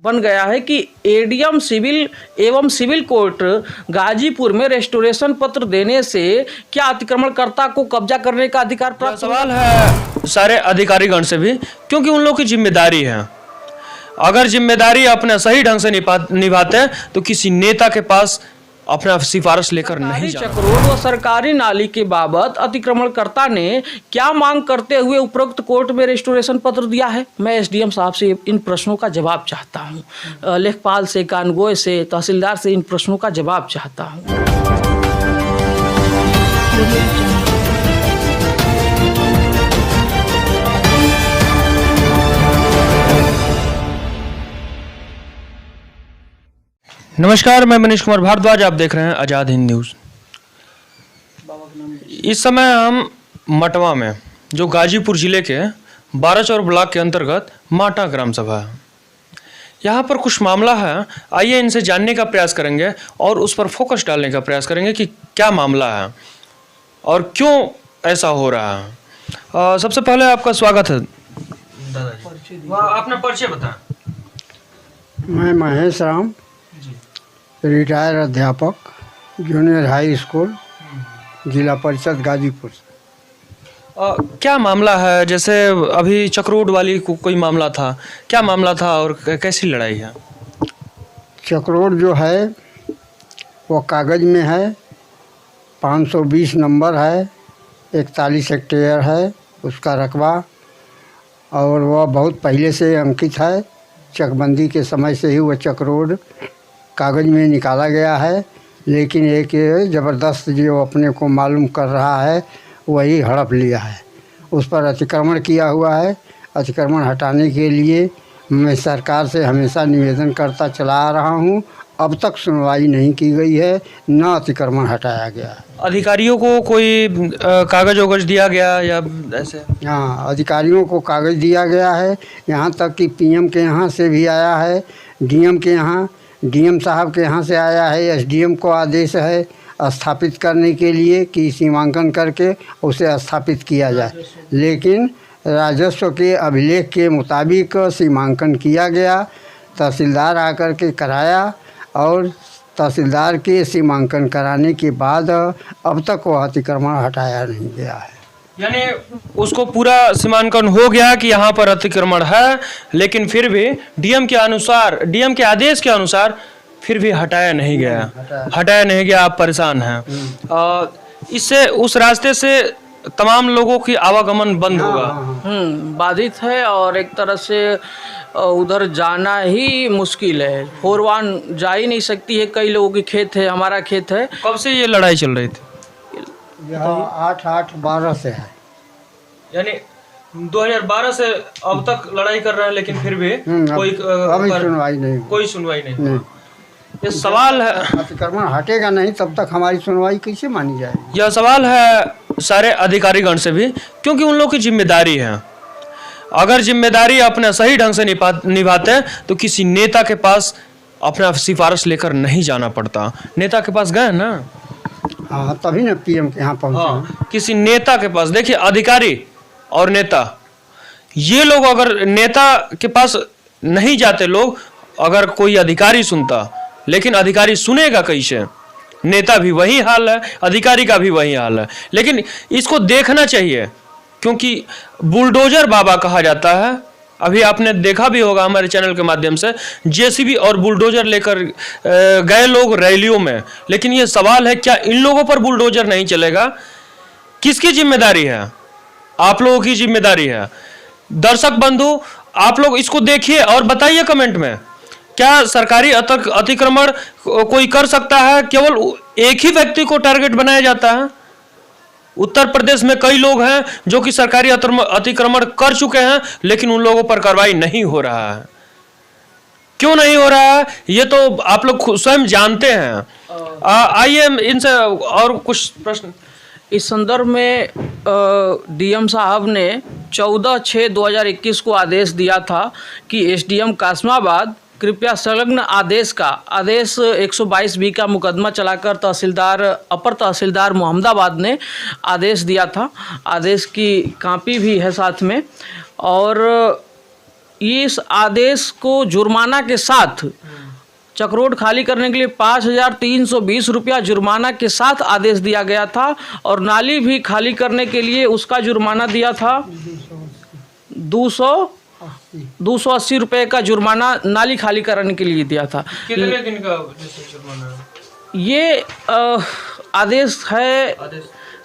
बन गया है कि एडीएम सिविल एवं सिविल कोर्ट गाजीपुर में रेस्टोरेशन पत्र देने से क्या अतिक्रमणकर्ता को कब्जा करने का अधिकार प्राप्त? सवाल है सारे अधिकारीगण से भी, क्योंकि उन लोगों की जिम्मेदारी है। अगर जिम्मेदारी अपना सही ढंग से निभाते हैं तो किसी नेता के पास अपना सिफारिश लेकर नहीं जाना। चक्रोड व सरकारी नाली के बाबत अतिक्रमणकर्ता ने क्या मांग करते हुए उपरोक्त कोर्ट में रेस्टोरेशन पत्र दिया है? मैं एसडीएम साहब से इन प्रश्नों का जवाब चाहता हूं, लेखपाल से, कानगोय से, तहसीलदार से इन प्रश्नों का जवाब चाहता हूं। नमस्कार, मैं मनीष कुमार भारद्वाज, आप देख रहे हैं आज़ाद हिंद न्यूज़। इस समय हम मटवा में, जो गाजीपुर जिले के बाराचौर ब्लॉक के अंतर्गत माटा ग्राम सभा है, यहाँ पर कुछ मामला है। आइए इनसे जानने का प्रयास करेंगे और उस पर फोकस डालने का प्रयास करेंगे कि क्या मामला है और क्यों ऐसा हो रहा है। सबसे पहले आपका स्वागत है दादाजी। अपना परिचय बताएं। मैं महेश राम, रिटायर अध्यापक, जूनियर हाई स्कूल, जिला परिषद गाजीपुर। क्या मामला है? जैसे अभी चक्रोड वाली को कोई मामला था, क्या मामला था और कैसी लड़ाई है? चक्रोड जो है वो कागज़ में है, 520 नंबर है, 41 हेक्टेयर है उसका रकबा, और वह बहुत पहले से अंकित है। चकबंदी के समय से ही वह चक्रोड कागज़ में निकाला गया है, लेकिन एक ज़बरदस्त जो अपने को मालूम कर रहा है वही हड़प लिया है, उस पर अतिक्रमण किया हुआ है। अतिक्रमण हटाने के लिए मैं सरकार से हमेशा निवेदन करता चला आ रहा हूँ, अब तक सुनवाई नहीं की गई है, न अतिक्रमण हटाया गया। अधिकारियों को कोई कागज वगज दिया गया या ऐसे? हाँ, अधिकारियों को कागज़ दिया गया है, यहाँ तक कि पीएम के यहाँ से भी आया है, डीएम के यहाँ, डीएम साहब के यहाँ से आया है। एसडीएम को आदेश है स्थापित करने के लिए कि सीमांकन करके उसे स्थापित किया जाए, लेकिन राजस्व के अभिलेख के मुताबिक सीमांकन किया गया। तहसीलदार आकर के कराया और तहसीलदार के सीमांकन कराने के बाद अब तक वो अतिक्रमण हटाया नहीं गया है। यानी उसको पूरा सीमांकन हो गया कि यहाँ पर अतिक्रमण है, लेकिन फिर भी डीएम के अनुसार, डीएम के आदेश के अनुसार फिर भी हटाया नहीं गया। आप परेशान हैं। इससे उस रास्ते से तमाम लोगों की आवागमन बंद होगा। बाधित है और एक तरह से उधर जाना ही मुश्किल है। 4-1 जा ही नहीं सकती है, कई लोगों की खेत है, हमारा खेत है। कब से ये लड़ाई चल रही थी? 8/8/12 से है, यानी 2012 से अब तक लड़ाई कर रहे हैं, लेकिन फिर भी कोई सुनवाई नहीं। ये सवाल है, अतिक्रमण हटेगा नहीं तब तक हमारी सुनवाई कैसे मानी जाएगी? यह सवाल है सारे अधिकारीगण से भी, क्योंकि उन लोगों की जिम्मेदारी है। अगर जिम्मेदारी अपना सही ढंग से निभाते हैं तो किसी नेता के पास अपना सिफारिश लेकर नहीं जाना पड़ता। नेता के पास गए ना, हाँ, तभी ना पीएम के यहाँ पहुँचे। किसी नेता के पास, देखिए अधिकारी और नेता, ये लोग अगर नेता के पास नहीं जाते लोग, अगर कोई अधिकारी सुनता, लेकिन अधिकारी सुनेगा कैसे? नेता भी वही हाल है, अधिकारी का भी वही हाल है। लेकिन इसको देखना चाहिए, क्योंकि बुलडोजर बाबा कहा जाता है। अभी आपने देखा भी होगा हमारे चैनल के माध्यम से, जेसीबी और बुलडोजर लेकर गए लोग रैलियों में, लेकिन ये सवाल है क्या इन लोगों पर बुलडोजर नहीं चलेगा? किसकी जिम्मेदारी है? आप लोगों की जिम्मेदारी है। दर्शक बंधु, आप लोग इसको देखिए और बताइए कमेंट में, क्या सरकारी अतिक्रमण कोई कर सकता है? केवल एक ही व्यक्ति को टारगेट बनाया जाता है? उत्तर प्रदेश में कई लोग हैं जो कि सरकारी अतिक्रमण कर चुके हैं, लेकिन उन लोगों पर कार्रवाई नहीं हो रहा है। क्यों नहीं हो रहा है ये तो आप लोग स्वयं जानते हैं। आइए इनसे और कुछ प्रश्न इस संदर्भ में डीएम साहब ने 14/6/2021 को आदेश दिया था कि एसडीएम कासमाबाद कृपया संलग्न आदेश 122B का मुकदमा चलाकर अपर तहसीलदार मोहम्मदाबाद ने आदेश दिया था। आदेश की कॉपी भी है साथ में, और इस आदेश को जुर्माना के साथ चक्रोड खाली करने के लिए 5,320 रुपया जुर्माना के साथ आदेश दिया गया था और नाली भी खाली करने के लिए उसका जुर्माना दिया था 280 रुपये का जुर्माना नाली खाली करने के लिए दिया था। कितने दिन का जैसे जुर्माना है? ये आदेश है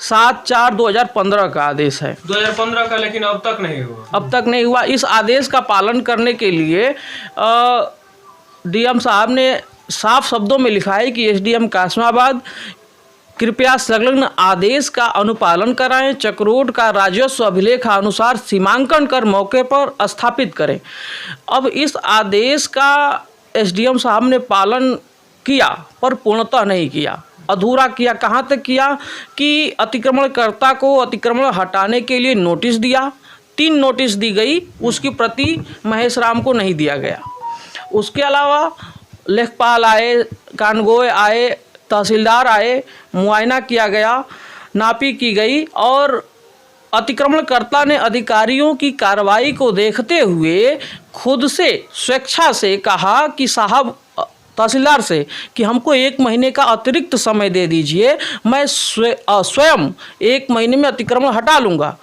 7/4/2015 का आदेश है, 2015 का, लेकिन अब तक नहीं हुआ। अब तक नहीं हुआ। इस आदेश का पालन करने के लिए डीएम साहब ने साफ शब्दों में लिखा है कि एसडीएम कासमाबाद कृपया संलग्न आदेश का अनुपालन कराएं, चक्रोड का राजस्व अभिलेखानुसार सीमांकन कर मौके पर स्थापित करें। अब इस आदेश का एसडीएम साहब ने पालन किया पर पूर्णतः नहीं किया, अधूरा किया। कहाँ तक किया कि अतिक्रमणकर्ता को अतिक्रमण हटाने के लिए नोटिस दिया, 3 नोटिस दी गई, उसकी प्रति महेश राम को नहीं दिया गया। उसके अलावा लेखपाल आए, कानगोय आए, तहसीलदार आए, मुआयना किया गया, नापी की गई और अतिक्रमणकर्ता ने अधिकारियों की कार्रवाई को देखते हुए खुद से स्वेच्छा से कहा कि साहब, तहसीलदार से, कि हमको 1 महीने का अतिरिक्त समय दे दीजिए, मैं स्वयं 1 महीने में अतिक्रमण हटा लूँगा।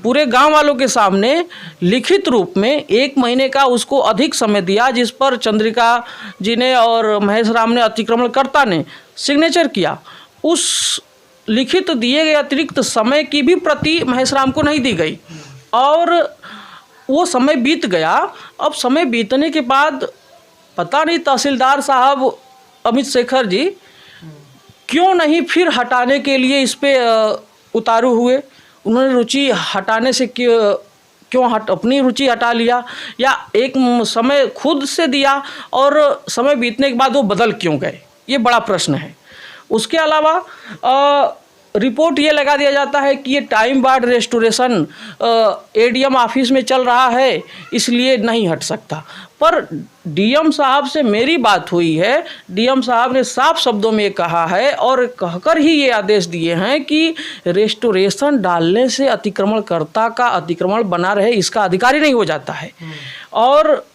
पूरे गांव वालों के सामने लिखित रूप में 1 महीने का उसको अधिक समय दिया, जिस पर चंद्रिका जी ने और महेश राम ने, अतिक्रमणकर्ता ने सिग्नेचर किया। उस लिखित दिए गए अतिरिक्त समय की भी प्रति महेश राम को नहीं दी गई और वो समय बीत गया। अब समय बीतने के बाद पता नहीं तहसीलदार साहब अमित शेखर जी क्यों नहीं फिर हटाने के लिए इस पे उतारू हुए। उन्होंने रुचि हटाने से क्यों अपनी रुचि हटा लिया, या एक समय खुद से दिया और समय बीतने के बाद वो बदल क्यों गए, ये बड़ा प्रश्न है। उसके अलावा रिपोर्ट ये लगा दिया जाता है कि ये time barred restoration ADM office में चल रहा है, इसलिए नहीं हट सकता। पर डीएम साहब से मेरी बात हुई है, डीएम साहब ने साफ शब्दों में कहा है और कहकर ही ये आदेश दिए हैं कि रेस्टोरेशन डालने से अतिक्रमणकर्ता का अतिक्रमण बना रहे, इसका अधिकारी नहीं हो जाता है। और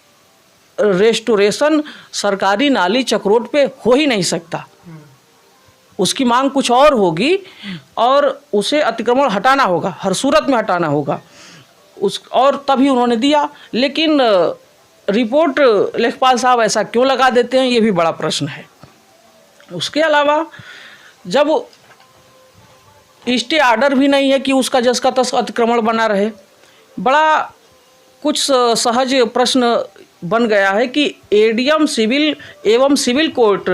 रेस्टोरेशन सरकारी नाली चक्रोड पे हो ही नहीं सकता, उसकी मांग कुछ और होगी और उसे अतिक्रमण हटाना होगा, हर सूरत में हटाना होगा और तभी उन्होंने दिया। लेकिन रिपोर्ट लेखपाल साहब ऐसा क्यों लगा देते हैं, ये भी बड़ा प्रश्न है। उसके अलावा जब स्टे आर्डर भी नहीं है कि उसका जस का तस अतिक्रमण बना रहे, बड़ा कुछ सहज प्रश्न बन गया है कि एडीएम सिविल एवं सिविल कोर्ट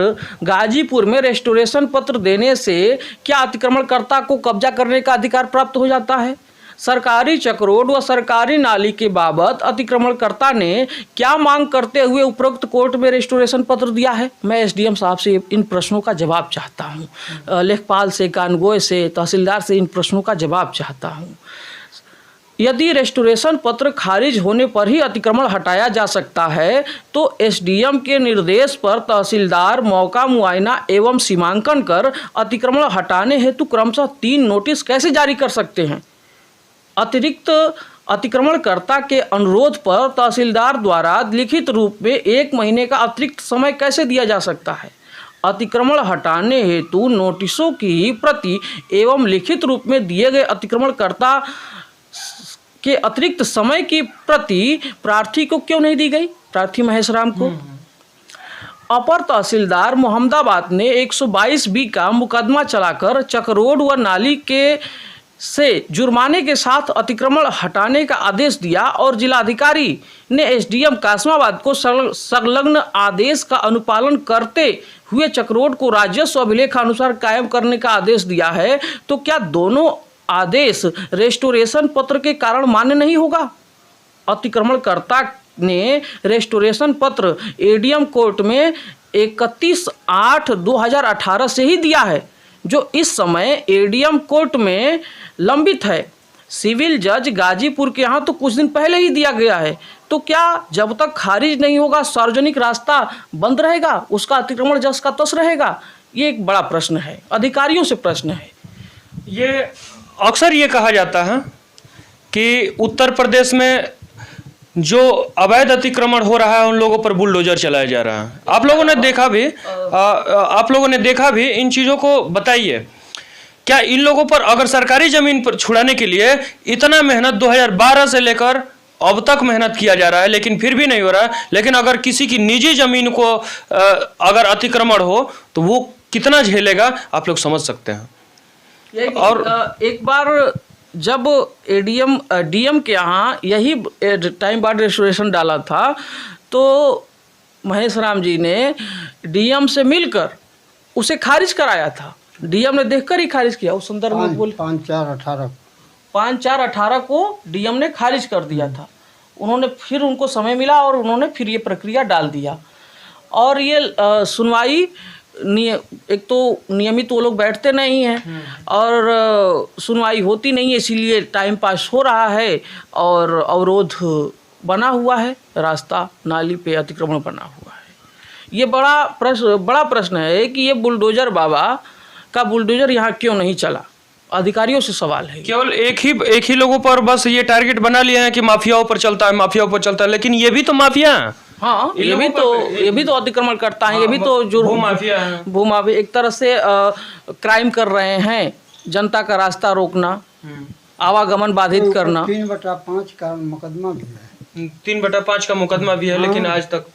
गाजीपुर में रेस्टोरेशन पत्र देने से क्या अतिक्रमणकर्ता को कब्जा करने का अधिकार प्राप्त हो जाता है? सरकारी चक्रोड व सरकारी नाली के बाबत अतिक्रमणकर्ता ने क्या मांग करते हुए उपरोक्त कोर्ट में रेस्टोरेशन पत्र दिया है? मैं एसडीएम साहब से इन प्रश्नों का जवाब चाहता हूँ, लेखपाल से, कानगोय से, तहसीलदार से इन प्रश्नों का जवाब चाहता हूँ। यदि रेस्टोरेशन पत्र खारिज होने पर ही अतिक्रमण हटाया जा सकता है तो एसडीएम के निर्देश पर तहसीलदार मौका मुआयना एवं सीमांकन कर अतिक्रमण हटाने हेतु क्रमशः 3 नोटिस कैसे जारी कर सकते हैं? अतिरिक्त अतिक्रमणकर्ता के अनुरोध पर तहसीलदार द्वारा लिखित रूप में 1 महीने का अतिरिक्त समय कैसे दिया जा सकता है? अतिक्रमण हटाने हेतु नोटिसों की प्रति एवं लिखित रूप में दिए गए अतिक्रमणकर्ता के अतिरिक्त समय की प्रति प्रार्थी को क्यों नहीं दी गई, प्रार्थी महेश राम को? अपर तहसीलदार मोहम्मदाबाद ने 122B का मुकदमा चलाकर चक्रोड व नाली के से जुर्माने के साथ अतिक्रमण हटाने का आदेश दिया और जिलाधिकारी ने एसडीएम कासमाबाद को संलग्न आदेश का अनुपालन करते हुए चक्रोड को राजस्व अभिलेखानुसार कायम करने का आदेश दिया है। तो क्या दोनों आदेश रेस्टोरेशन पत्र के कारण मान्य नहीं होगा? अतिक्रमणकर्ता ने रेस्टोरेशन पत्र एडीएम कोर्ट में 31/8/2018 से ही दिया है, जो इस समय एडीएम कोर्ट में लंबित है। सिविल जज गाजीपुर के यहाँ तो कुछ दिन पहले ही दिया गया है। तो क्या जब तक खारिज नहीं होगा सार्वजनिक रास्ता बंद रहेगा, उसका अतिक्रमण जस का तस रहेगा? ये एक बड़ा प्रश्न है, अधिकारियों से प्रश्न है। ये अक्सर ये कहा जाता है कि उत्तर प्रदेश में जो अवैध अतिक्रमण हो रहा है उन लोगों पर बुलडोजर चलाया जा रहा है। आप लोगों ने देखा भी इन चीज़ों को बताइए, क्या इन लोगों पर अगर सरकारी जमीन पर छुड़ाने के लिए इतना मेहनत 2012 से लेकर अब तक मेहनत किया जा रहा है लेकिन फिर भी नहीं हो रहा है, लेकिन अगर किसी की निजी जमीन को अगर अतिक्रमण हो तो वो कितना झेलेगा आप लोग समझ सकते हैं। और एक बार जब डीएम के यहाँ यही टाइम बार्ड रेस्टोरेशन डाला था तो महेश राम जी ने डीएम से मिलकर उसे खारिज कराया था। डीएम ने देखकर ही खारिज किया। उस संदर्भ में बोल 5/4/18 को डीएम ने खारिज कर दिया था। उन्होंने फिर उनको समय मिला और उन्होंने फिर ये प्रक्रिया डाल दिया। और ये सुनवाई एक तो नियमित वो लोग बैठते नहीं हैं और सुनवाई होती नहीं है, इसीलिए टाइम पास हो रहा है और अवरोध बना हुआ है, रास्ता नाली पे अतिक्रमण बना हुआ है। ये बड़ा प्रश्न है कि ये बुलडोजर बाबा का बुलडोजर यहाँ क्यों नहीं चला। अधिकारियों से सवाल है। केवल एक ही लोगों पर बस ये टारगेट बना लिया है कि माफियाओं पर चलता है, लेकिन ये भी तो माफिया है। हाँ, ये भी तो अतिक्रमण करता है, ये भी तो जो भूमाफिया है। भूमाफिया एक तरह से क्राइम कर रहे हैं। जनता का रास्ता रोकना, आवागमन बाधित करना। 3/5 का मुकदमा भी है। 3/5 का मुकदमा भी है, लेकिन आज तक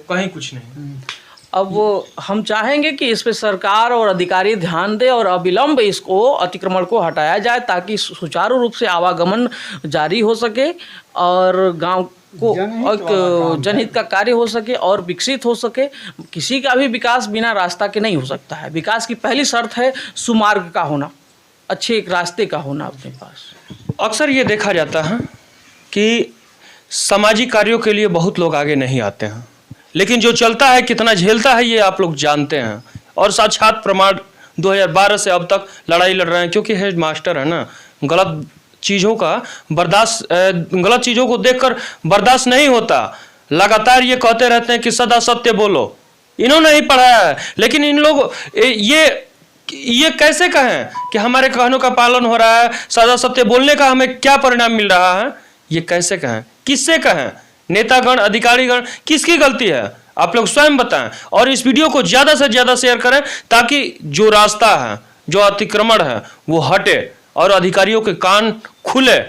कहीं कुछ नहीं। अब हम चाहेंगे कि इस पे सरकार और अधिकारी ध्यान दे और अविलंब इसको अतिक्रमण को हटाया जाए ताकि सुचारू रूप से आवागमन जारी हो सके और गांव को एक जनहित का कार्य हो सके और विकसित हो सके। किसी का भी विकास बिना रास्ता के नहीं हो सकता है। विकास की पहली शर्त है सुमार्ग का होना, अच्छे एक रास्ते का होना अपने पास। अक्सर ये देखा जाता है कि सामाजिक कार्यों के लिए बहुत लोग आगे नहीं आते हैं, लेकिन जो चलता है कितना झेलता है ये आप लोग जानते हैं। और साक्षात प्रमाण 2012 से अब तक लड़ाई लड़ रहे हैं, क्योंकि हेड मास्टर है ना, गलत चीज़ों को देखकर बर्दाश्त नहीं होता। लगातार ये कहते रहते हैं कि सदा सत्य बोलो। इन्होंने ही पढ़ा है, लेकिन इन लोग ये कैसे कहें कि हमारे कहनों का पालन हो रहा है, सदा सत्य बोलने का हमें क्या परिणाम मिल रहा है, ये कैसे कहें, किससे कहें? नेतागण, अधिकारीगण, किसकी गलती है? आप लोग स्वयं बताएं और इस वीडियो को ज़्यादा से ज़्यादा शेयर करें ताकि जो रास्ता है, जो अतिक्रमण है, वो हटे और अधिकारियों के कान खुले।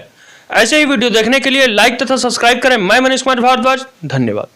ऐसे ही वीडियो देखने के लिए लाइक तथा सब्सक्राइब करें। मैं मनीष कुमार भारद्वाज, धन्यवाद।